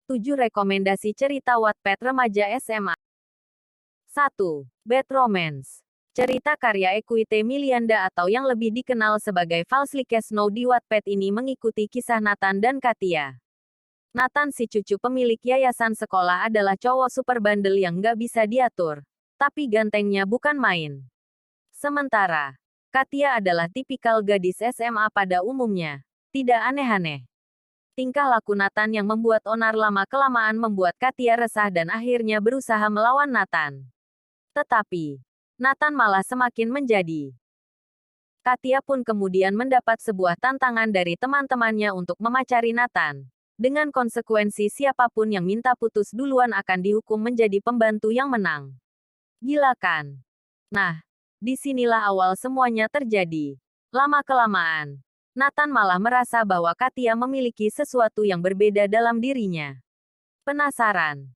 7 rekomendasi cerita Wattpad remaja SMA. 1. Bad Romance. Cerita karya Equity Milianda atau yang lebih dikenal sebagai Falsely Cast Now di Wattpad ini mengikuti kisah Nathan dan Katia. Nathan, si cucu pemilik yayasan sekolah, adalah cowok super bandel yang nggak bisa diatur. Tapi gantengnya bukan main. Sementara, Katia adalah tipikal gadis SMA pada umumnya. Tidak aneh-aneh. Tingkah laku Nathan yang membuat onar lama-kelamaan membuat Katia resah dan akhirnya berusaha melawan Nathan. Tetapi, Nathan malah semakin menjadi. Katia pun kemudian mendapat sebuah tantangan dari teman-temannya untuk memacari Nathan. Dengan konsekuensi siapapun yang minta putus duluan akan dihukum menjadi pembantu yang menang. Gila kan? Nah, disinilah awal semuanya terjadi. Lama-kelamaan, Nathan malah merasa bahwa Katia memiliki sesuatu yang berbeda dalam dirinya. Penasaran?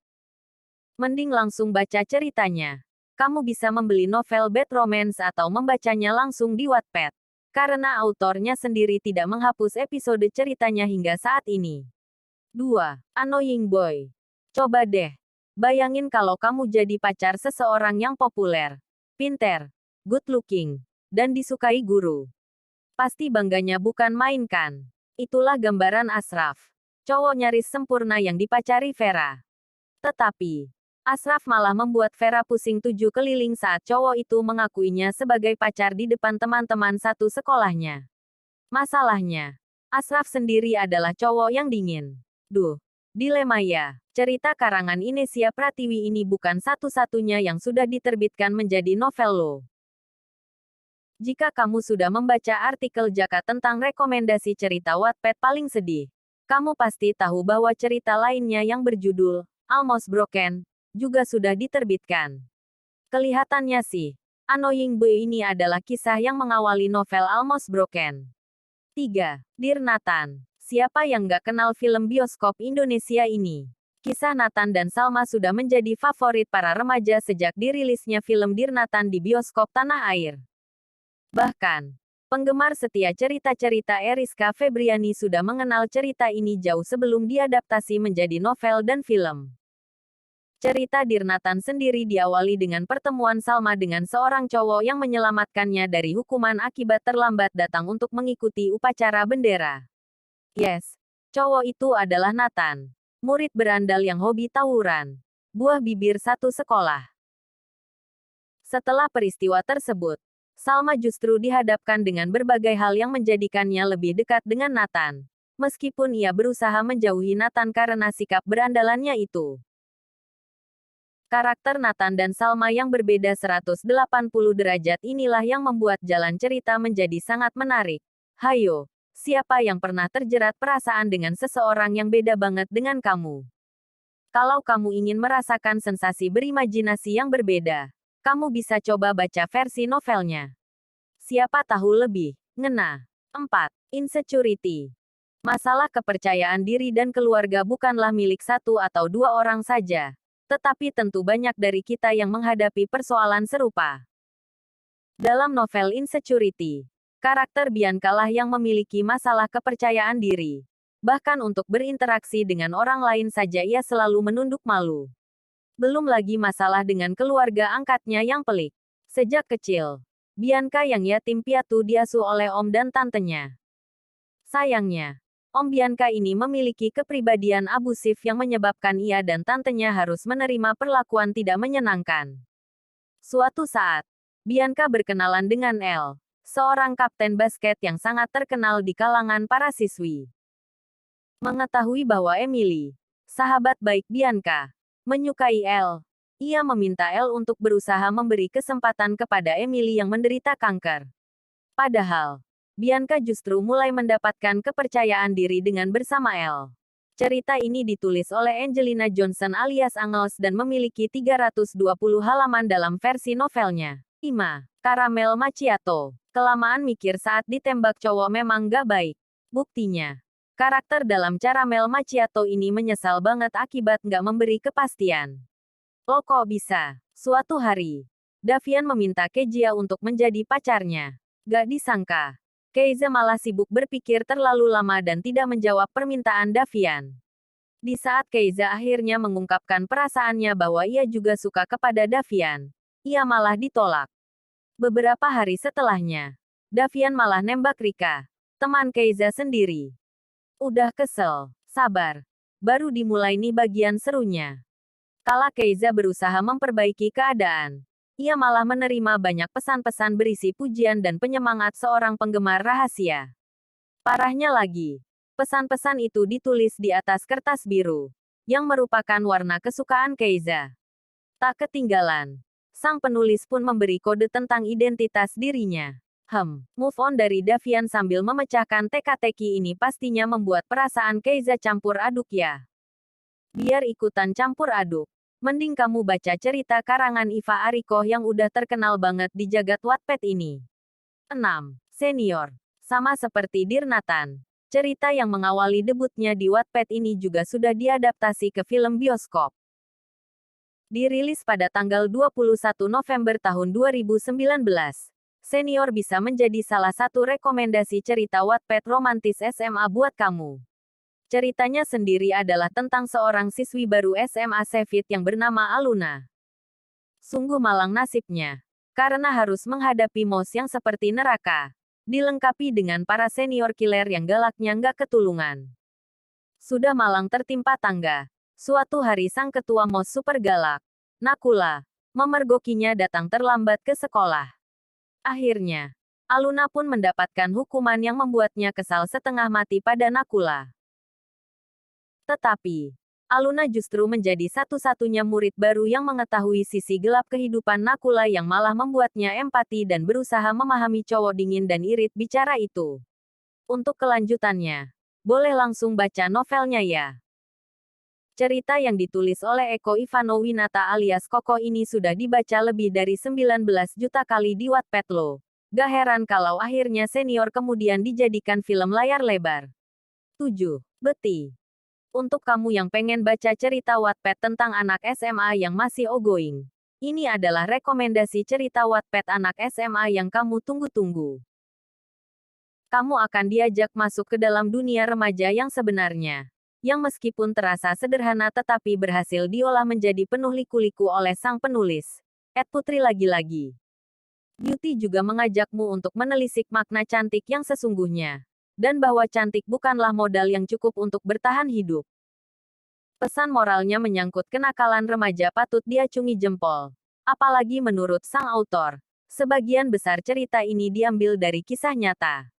Mending langsung baca ceritanya. Kamu bisa membeli novel Bad Romance atau membacanya langsung di Wattpad. Karena autornya sendiri tidak menghapus episode ceritanya hingga saat ini. 2. Annoying Boy. Coba deh. Bayangin kalau kamu jadi pacar seseorang yang populer, pinter, good looking, dan disukai guru. Pasti bangganya bukan main kan? Itulah gambaran Ashraf. Cowok nyaris sempurna yang dipacari Vera. Tetapi, Ashraf malah membuat Vera pusing 7 keliling saat cowok itu mengakuinya sebagai pacar di depan teman-teman satu sekolahnya. Masalahnya, Ashraf sendiri adalah cowok yang dingin. Duh, dilema ya. Cerita karangan Inesia Pratiwi ini bukan satu-satunya yang sudah diterbitkan menjadi novel loh. Jika kamu sudah membaca artikel Jaka tentang rekomendasi cerita Wattpad paling sedih, kamu pasti tahu bahwa cerita lainnya yang berjudul Almost Broken juga sudah diterbitkan. Kelihatannya sih, Annoying Boy ini adalah kisah yang mengawali novel Almost Broken. 3. Dear Nathan. Siapa yang nggak kenal film bioskop Indonesia ini? Kisah Nathan dan Salma sudah menjadi favorit para remaja sejak dirilisnya film Dear Nathan di bioskop tanah air. Bahkan, penggemar setia cerita-cerita Eriska Febriani sudah mengenal cerita ini jauh sebelum diadaptasi menjadi novel dan film. Cerita Dear Nathan sendiri diawali dengan pertemuan Salma dengan seorang cowok yang menyelamatkannya dari hukuman akibat terlambat datang untuk mengikuti upacara bendera. Yes, cowok itu adalah Nathan, murid berandal yang hobi tawuran, buah bibir satu sekolah. Setelah peristiwa tersebut, Salma justru dihadapkan dengan berbagai hal yang menjadikannya lebih dekat dengan Nathan. Meskipun ia berusaha menjauhi Nathan karena sikap berandalannya itu. Karakter Nathan dan Salma yang berbeda 180 derajat inilah yang membuat jalan cerita menjadi sangat menarik. Hayo, siapa yang pernah terjerat perasaan dengan seseorang yang beda banget dengan kamu? Kalau kamu ingin merasakan sensasi berimajinasi yang berbeda, kamu bisa coba baca versi novelnya. Siapa tahu lebih ngena. 4. Insecurity. Masalah kepercayaan diri dan keluarga bukanlah milik satu atau dua orang saja, tetapi tentu banyak dari kita yang menghadapi persoalan serupa. Dalam novel Insecurity, karakter Bianca lah yang memiliki masalah kepercayaan diri. Bahkan untuk berinteraksi dengan orang lain saja ia selalu menunduk malu. Belum lagi masalah dengan keluarga angkatnya yang pelik. Sejak kecil, Bianca yang yatim piatu diasuh oleh om dan tantenya. Sayangnya, om Bianca ini memiliki kepribadian abusif yang menyebabkan ia dan tantenya harus menerima perlakuan tidak menyenangkan. Suatu saat, Bianca berkenalan dengan Elle, seorang kapten basket yang sangat terkenal di kalangan para siswi. Mengetahui bahwa Emily, sahabat baik Bianca, menyukai Elle, ia meminta Elle untuk berusaha memberi kesempatan kepada Emily yang menderita kanker. Padahal, Bianca justru mulai mendapatkan kepercayaan diri dengan bersama Elle. Cerita ini ditulis oleh Angelina Johnson alias Angels dan memiliki 320 halaman dalam versi novelnya. 5. Caramel Macchiato. Kelamaan mikir saat ditembak cowok memang gak baik. Buktinya, karakter dalam Caramel Macchiato ini menyesal banget akibat nggak memberi kepastian. Lo kok bisa? Suatu hari, Davian meminta Kezia untuk menjadi pacarnya. Gak disangka, Keiza malah sibuk berpikir terlalu lama dan tidak menjawab permintaan Davian. Di saat Keiza akhirnya mengungkapkan perasaannya bahwa ia juga suka kepada Davian, ia malah ditolak. Beberapa hari setelahnya, Davian malah nembak Rika, teman Keiza sendiri. Udah kesel, sabar. Baru dimulai nih bagian serunya. Kala Keiza berusaha memperbaiki keadaan, ia malah menerima banyak pesan-pesan berisi pujian dan penyemangat seorang penggemar rahasia. Parahnya lagi, pesan-pesan itu ditulis di atas kertas biru, yang merupakan warna kesukaan Keiza. Tak ketinggalan, sang penulis pun memberi kode tentang identitas dirinya. Move on dari Davian sambil memecahkan teka-teki ini pastinya membuat perasaan Keiza campur aduk ya. Biar ikutan campur aduk. Mending kamu baca cerita karangan Iva Ariko yang udah terkenal banget di jagat Wattpad ini. 6. Senior. Sama seperti Dear Nathan, cerita yang mengawali debutnya di Wattpad ini juga sudah diadaptasi ke film bioskop. Dirilis pada tanggal 21 November tahun 2019, Senior bisa menjadi salah satu rekomendasi cerita Wattpad romantis SMA buat kamu. Ceritanya sendiri adalah tentang seorang siswi baru SMA Sevit yang bernama Aluna. Sungguh malang nasibnya, karena harus menghadapi MOS yang seperti neraka, dilengkapi dengan para senior killer yang galaknya nggak ketulungan. Sudah malang tertimpa tangga. Suatu hari sang ketua MOS super galak, Nakula, memergokinya datang terlambat ke sekolah. Akhirnya, Aluna pun mendapatkan hukuman yang membuatnya kesal setengah mati pada Nakula. Tetapi, Aluna justru menjadi satu-satunya murid baru yang mengetahui sisi gelap kehidupan Nakula yang malah membuatnya empati dan berusaha memahami cowok dingin dan irit bicara itu. Untuk kelanjutannya, boleh langsung baca novelnya ya. Cerita yang ditulis oleh Eko Ivanowinata alias Koko ini sudah dibaca lebih dari 19 juta kali di Wattpad loh. Gak heran kalau akhirnya Senior kemudian dijadikan film layar lebar. 7. Beti. Untuk kamu yang pengen baca cerita Wattpad tentang anak SMA yang masih ongoing, ini adalah rekomendasi cerita Wattpad anak SMA yang kamu tunggu-tunggu. Kamu akan diajak masuk ke dalam dunia remaja yang sebenarnya, yang meskipun terasa sederhana tetapi berhasil diolah menjadi penuh liku-liku oleh sang penulis, Putri lagi-lagi. Beauty juga mengajakmu untuk menelisik makna cantik yang sesungguhnya. Dan bahwa cantik bukanlah modal yang cukup untuk bertahan hidup. Pesan moralnya menyangkut kenakalan remaja patut diacungi jempol. Apalagi menurut sang autor, sebagian besar cerita ini diambil dari kisah nyata.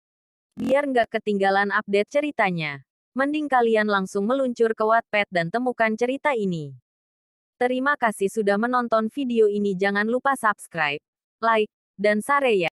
Biar nggak ketinggalan update ceritanya, mending kalian langsung meluncur ke Wattpad dan temukan cerita ini. Terima kasih sudah menonton video ini, jangan lupa subscribe, like, dan share ya.